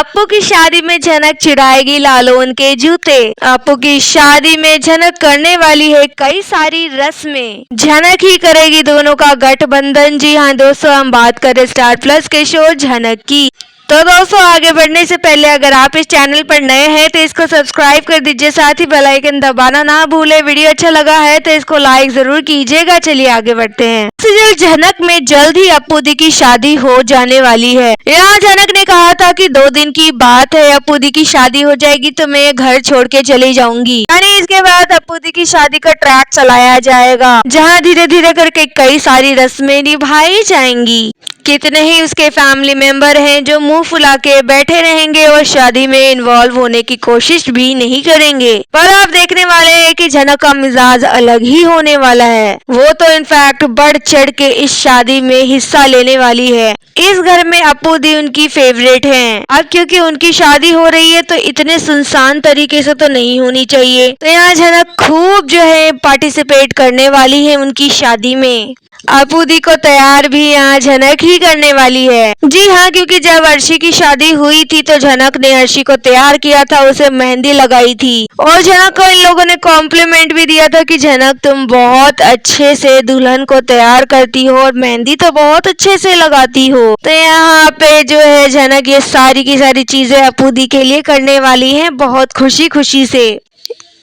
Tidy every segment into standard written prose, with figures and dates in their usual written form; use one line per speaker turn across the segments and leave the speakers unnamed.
अपू की शादी में झनक चुराएगी लालून के जूते। अपू की शादी में झनक करने वाली है कई सारी रस्में। झनक ही करेगी दोनों का गठबंधन। जी हाँ दोस्तों, हम बात करें स्टार प्लस के शो झनक की। तो दोस्तों, आगे बढ़ने से पहले अगर आप इस चैनल पर नए हैं तो इसको सब्सक्राइब कर दीजिए, साथ ही बेल आइकन दबाना ना भूले। वीडियो अच्छा लगा है तो इसको लाइक जरूर कीजिएगा। चलिए आगे बढ़ते हैं। सीरियल झनक में जल्द ही अपू दी की शादी हो जाने वाली है। यहाँ झनक ने कहा था कि 2 दिन की बात है, अपू दी की शादी हो जाएगी तो मैं घर छोड़ के चली जाऊंगी। यानी इसके बाद अपू दी की शादी का ट्रैक चलाया जाएगा, जहाँ धीरे धीरे करके कई सारी रस्में निभाई जाएंगी। कितने ही उसके फैमिली मेंबर हैं जो मुंह फुला के बैठे रहेंगे और शादी में इन्वॉल्व होने की कोशिश भी नहीं करेंगे। पर आप देखने वाले हैं कि झनक का मिजाज अलग ही होने वाला है। वो तो इनफैक्ट बढ़ चढ़ के इस शादी में हिस्सा लेने वाली है। इस घर में अपू दी उनकी फेवरेट हैं। अब क्योंकि उनकी शादी हो रही है तो इतने सुनसान तरीके से तो नहीं होनी चाहिए, तो यहाँ झनक खूब जो है पार्टिसिपेट करने वाली है उनकी शादी में। अपू दी को तैयार भी यहाँ झनक ही करने वाली है। जी हाँ, क्योंकि जब अर्शी की शादी हुई थी तो झनक ने अर्शी को तैयार किया था, उसे मेहंदी लगाई थी और झनक को इन लोगों ने कॉम्प्लीमेंट भी दिया था कि झनक तुम बहुत अच्छे से दुल्हन को तैयार करती हो और मेहंदी तो बहुत अच्छे से लगाती हो। तो यहाँ पे जो है झनक ये सारी की सारी चीजें अपू दी के लिए करने वाली है बहुत खुशी खुशी से।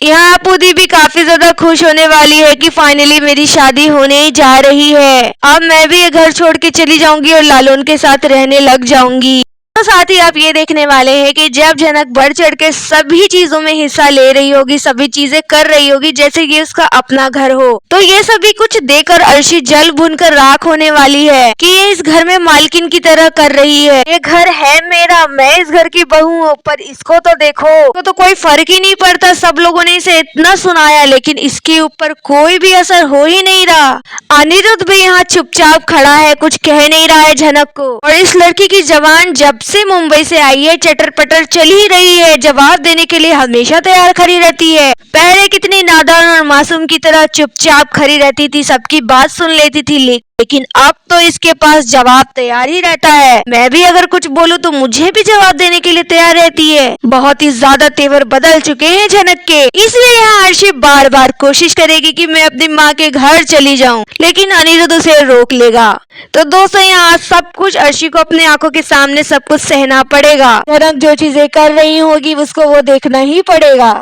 यहाँ अपू दी भी काफी ज्यादा खुश होने वाली है कि फाइनली मेरी शादी होने ही जा रही है। अब मैं भी ये घर छोड़ के चली जाऊंगी और लालून के साथ रहने लग जाऊंगी। तो साथ ही आप ये देखने वाले हैं कि जब झनक बढ़ चढ़ के सभी चीजों में हिस्सा ले रही होगी, सभी चीजें कर रही होगी जैसे कि उसका अपना घर हो, तो ये सभी कुछ देकर अर्शी जल भुनकर राख होने वाली है कि ये इस घर में मालकिन की तरह कर रही है। ये घर है मेरा, मैं इस घर की बहू हूँ, पर इसको तो देखो तो कोई फर्क ही नहीं पड़ता। सब लोगों ने इसे इतना सुनाया लेकिन इसके ऊपर कोई भी असर हो ही नहीं रहा। अनिरुद्ध भी यहाँ चुपचाप खड़ा है, कुछ कह नहीं रहा है झनक को। और इस लड़की की जबान जब से मुंबई से आई है चटर पटर चल ही रही है, जवाब देने के लिए हमेशा तैयार खड़ी रहती है। पहले कितनी नादान और मासूम की तरह चुपचाप खड़ी रहती थी, सबकी बात सुन लेती थी, लेकिन अब तो इसके पास जवाब तैयार ही रहता है। मैं भी अगर कुछ बोलूं तो मुझे भी जवाब देने के लिए तैयार रहती है। बहुत ही ज्यादा तेवर बदल चुके हैं झनक के, इसलिए यहाँ अर्शी बार बार कोशिश करेगी कि मैं अपनी माँ के घर चली जाऊं, लेकिन अनिरुद्ध उसे रोक लेगा। तो दोस्तों, यहाँ सब कुछ अर्शी को अपने आंखों के सामने सब कुछ सहना पड़ेगा। झनक जो चीजें कर रही होगी उसको वो देखना ही पड़ेगा।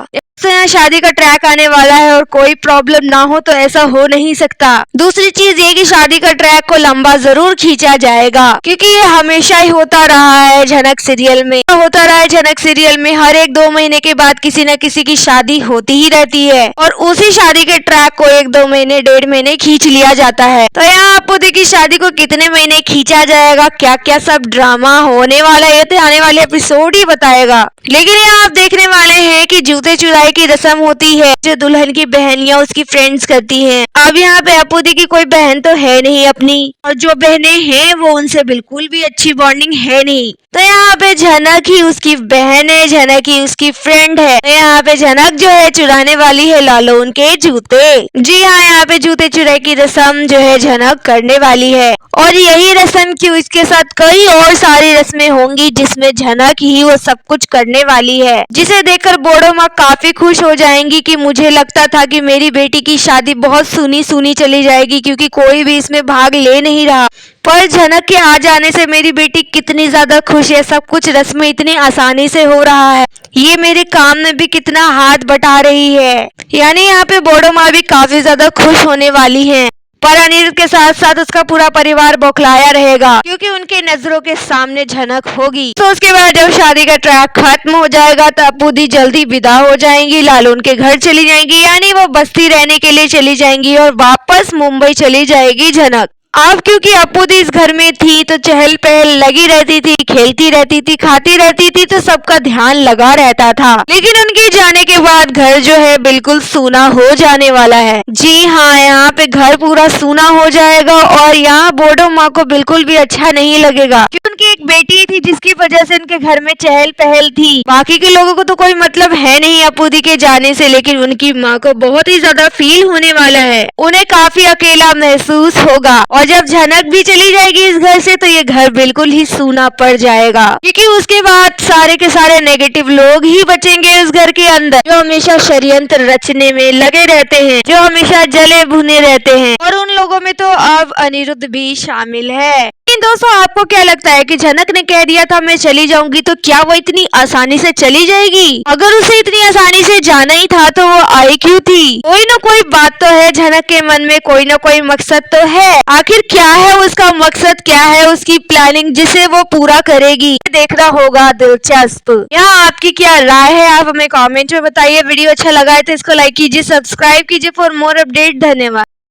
तो यहाँ शादी का ट्रैक आने वाला है और कोई प्रॉब्लम ना हो तो ऐसा हो नहीं सकता। दूसरी चीज ये कि शादी का ट्रैक को लंबा जरूर खींचा जाएगा, क्योंकि ये हमेशा ही होता रहा है झनक सीरियल में। होता रहा है झनक सीरियल में हर 1-2 महीने के बाद किसी न किसी की शादी होती ही रहती है और उसी शादी के ट्रैक को 1-2 महीने 1.5 महीने खींच लिया जाता है। तो यहाँ अपू दी की शादी को कितने महीने खींचा जाएगा, क्या क्या सब ड्रामा होने वाला है, ये तो आने वाले एपिसोड ही बताएगा। लेकिन यहाँ आप देखने वाले हैं कि जूते चुराई की रस्म होती है जो दुल्हन की बहन या उसकी फ्रेंड्स करती हैं। अब यहाँ पे अपू दी की कोई बहन तो है नहीं अपनी, और जो बहनें हैं वो उनसे बिल्कुल भी अच्छी बॉन्डिंग है नहीं। तो यहाँ पे झनक ही उसकी बहन है, झनक ही उसकी फ्रेंड है। तो यहाँ पे झनक जो है चुराने वाली है लालून के जूते। जी हाँ, यहाँ पे जूते चुराई की रस्म जो है झनक करने वाली है और यही रस्म क्यों, इसके साथ कई और सारी रस्में होंगी जिसमें झनक ही वो सब कुछ करने वाली है, जिसे देखकर बोडो माँ काफी खुश हो जाएंगी कि मुझे लगता था कि मेरी बेटी की शादी बहुत सुनी सुनी चली जाएगी क्योंकि कोई भी इसमें भाग ले नहीं रहा, पर झनक के आ जाने से मेरी बेटी कितनी ज्यादा खुश है। सब कुछ रस्में इतनी आसानी से हो रहा है, ये मेरे काम में भी कितना हाथ बटा रही है। यानी यहाँ पे बोडो माँ भी काफी ज्यादा खुश होने वाली है। पर अनिरुद्ध के साथ साथ उसका पूरा परिवार बौखलाया रहेगा क्योंकि उनके नजरों के सामने झनक होगी। तो उसके बाद जब शादी का ट्रैक खत्म हो जाएगा तो अपू दी जल्दी विदा हो जाएंगी, लालून के घर चली जाएंगी, यानी वो बस्ती रहने के लिए चली जाएंगी और वापस मुंबई चली जाएगी झनक। अब क्योंकि अपू दी इस घर में थी तो चहल पहल लगी रहती थी, खेलती रहती थी, खाती रहती थी, तो सबका ध्यान लगा रहता था। लेकिन उनके जाने के बाद घर जो है बिल्कुल सूना हो जाने वाला है। जी हाँ, यहाँ पे घर पूरा सूना हो जाएगा और यहाँ बोडो माँ को बिल्कुल भी अच्छा नहीं लगेगा क्योंकि उनकी एक बेटी थी जिसकी वजह से उनके घर में चहल पहल थी। बाकी के लोगों को तो कोई मतलब है नहीं अपू दी के जाने से, लेकिन उनकी माँ को बहुत ही ज्यादा फील होने वाला है। उन्हें काफी अकेला महसूस होगा और जब झनक भी चली जाएगी इस घर से तो ये घर बिल्कुल ही सूना पड़ जाएगा, क्योंकि उसके बाद सारे के सारे नेगेटिव लोग ही बचेंगे उस घर के अंदर, जो हमेशा षड्यंत्र रचने में लगे रहते हैं, जो हमेशा जले भुने रहते हैं। और उन लोगों में तो अब अनिरुद्ध भी शामिल है। लेकिन दोस्तों आपको क्या लगता है कि झनक ने कह दिया था मैं चली जाऊंगी, तो क्या वो इतनी आसानी से चली जाएगी? अगर उसे इतनी आसानी से जाना ही था तो वो आई क्यों थी? कोई ना कोई बात तो है झनक के मन में, कोई ना कोई मकसद तो है। आखिर क्या है उसका मकसद, क्या है उसकी प्लानिंग जिसे वो पूरा करेगी? देखना होगा दिलचस्प। यहाँ आपकी क्या राय है आप हमें कमेंट में बताइए। वीडियो अच्छा लगा है तो इसको लाइक कीजिए, सब्सक्राइब कीजिए फॉर मोर अपडेट। धन्यवाद।